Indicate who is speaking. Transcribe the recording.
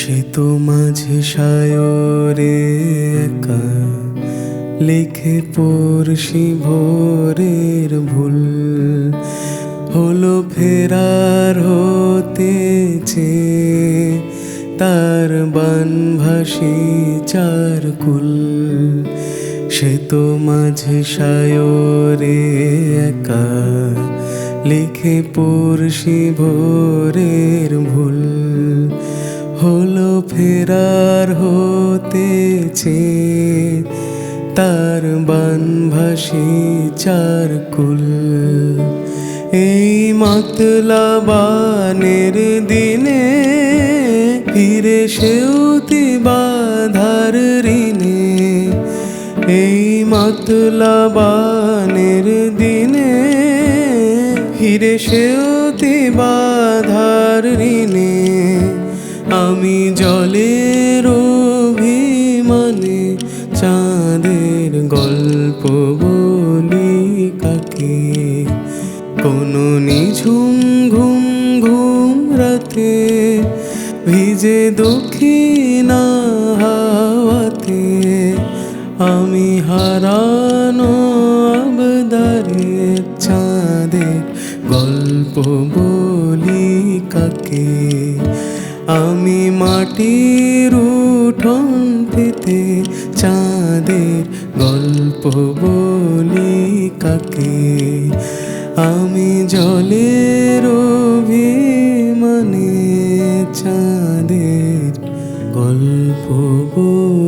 Speaker 1: সে তো মাঝে সায়রে একা লিখে পড়শি ভোরের ভুল হলো ফেরার হতেছে তার বানভাসী চার কুল। সে তো মাঝে সায়রে একা লিখে পড়শি ভোরের ভুল হলো ফেরার হতেছে তার বানভাসী চার কুল। এই মতলবানের দিনে ফিরে সেউতি বাধার ঋণে, এই মতলবানের দিনে ফিরে সেউতি বাধার ঋণে আমি জলের অভিমানে চাঁদের গল্প বলি কাকে। কোনো নিঝুম ঘুম ঘুম রাতে ভিজে দক্ষিণা হাওয়াতে আমি হারানো আবদারে চাঁদের গল্প বলি কাকে। আমি মাটির উঠোন পেতে চাঁদের গল্প বলি কাকে। আমি জলের অভিমানে চাঁদের গল্প বলি।